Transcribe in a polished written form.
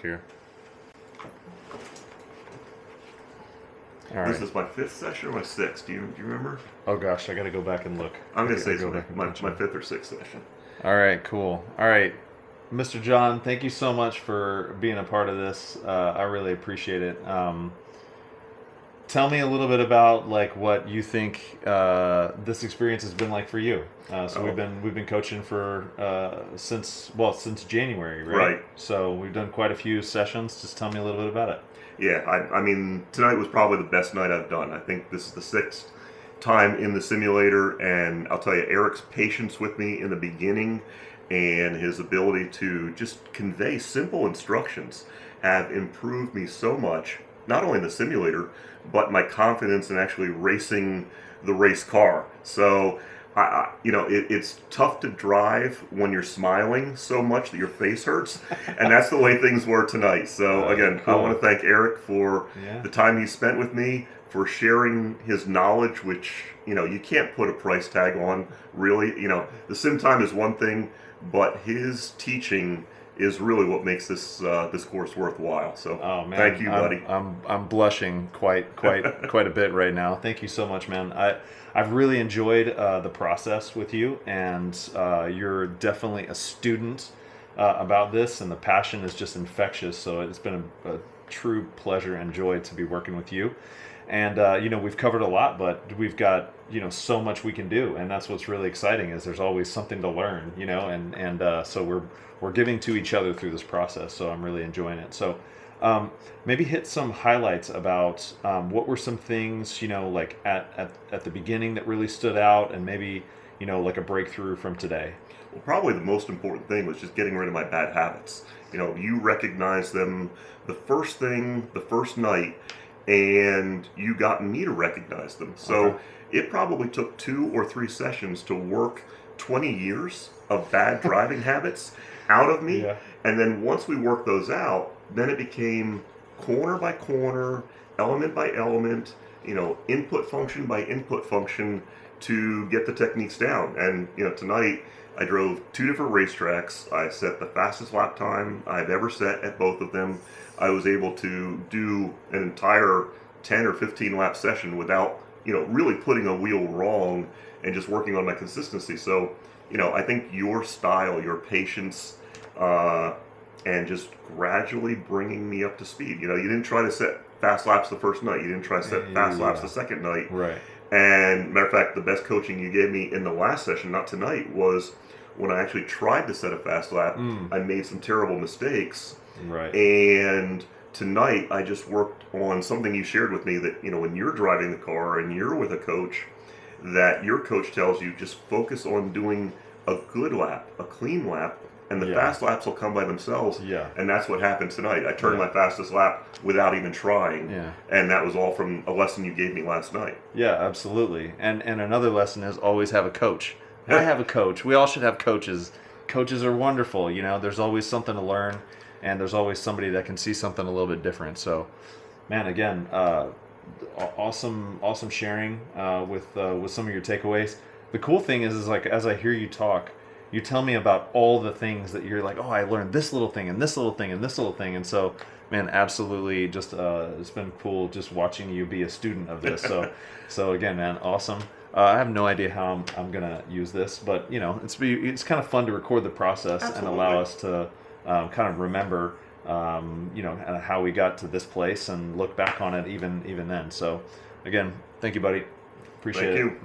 here. All right. This is my 5th session or my 6th? Do you remember? Oh gosh, I got to go back and look. I'm going to say it's my my 5th or 6th session. All right, cool. All right, Mr. John, thank you so much for being a part of this. I really appreciate it. Tell me a little bit about like what you think this experience has been like for you. We've been coaching for since January, right? Right. So we've done quite a few sessions. Just tell me a little bit about it. Yeah, I mean, tonight was probably the best night I've done. I think this is the 6th time in the simulator, and I'll tell you, Eric's patience with me in the beginning and his ability to just convey simple instructions have improved me so much, not only in the simulator, but my confidence in actually racing the race car. So, it's tough to drive when you're smiling so much that your face hurts, and that's the way things were tonight. So again, cool. I want to thank Eric for the time he spent with me, for sharing his knowledge, which, you can't put a price tag on, really. The sim time is one thing, but his teaching is really what makes this course worthwhile. So, thank you, buddy. I'm blushing quite a bit right now. Thank you so much, man. I've really enjoyed the process with you, and you're definitely a student about this, and the passion is just infectious. So it's been a true pleasure and joy to be working with you. And we've covered a lot, but we've got so much we can do, and that's what's really exciting. Is there's always something to learn, and so we're giving to each other through this process. So I'm really enjoying it. So maybe hit some highlights about what were some things like at the beginning that really stood out, and maybe like a breakthrough from today. Well, probably the most important thing was just getting rid of my bad habits. You recognize them the first night, and you got me to recognize them. So it probably took 2 or 3 sessions to work 20 years of bad driving habits out of me. Yeah. And then once we worked those out, then it became corner by corner, element by element, input function by input function to get the techniques down. And, tonight I drove 2 different racetracks. I set the fastest lap time I've ever set at both of them. I was able to do an entire 10 or 15 lap session without, really putting a wheel wrong and just working on my consistency. So, I think your style, your patience, and just gradually bringing me up to speed. You didn't try to set fast laps the first night. You didn't try to set fast laps the second night. Right. And matter of fact, the best coaching you gave me in the last session, not tonight, was when I actually tried to set a fast lap. I made some terrible mistakes. Right. And tonight I just worked on something you shared with me that, when you're driving the car and you're with a coach, that your coach tells you just focus on doing a good lap, a clean lap, and the fast laps will come by themselves. Yeah. And that's what happened tonight. I turned my fastest lap without even trying. Yeah. And that was all from a lesson you gave me last night. Yeah, absolutely. And another lesson is always have a coach. I have a coach. We all should have coaches. Coaches are wonderful. There's always something to learn, and there's always somebody that can see something a little bit different. So, man, again, awesome sharing with some of your takeaways. The cool thing is like as I hear you talk, you tell me about all the things that you're like, oh, I learned this little thing and this little thing and this little thing, and so, man, absolutely, just it's been cool just watching you be a student of this. So again, man, awesome. I have no idea how I'm gonna use this, but it's kind of fun to record the process. Absolutely. And allow us to kind of remember how we got to this place and look back on it even then. So again, thank you, buddy. Appreciate it. Thank you.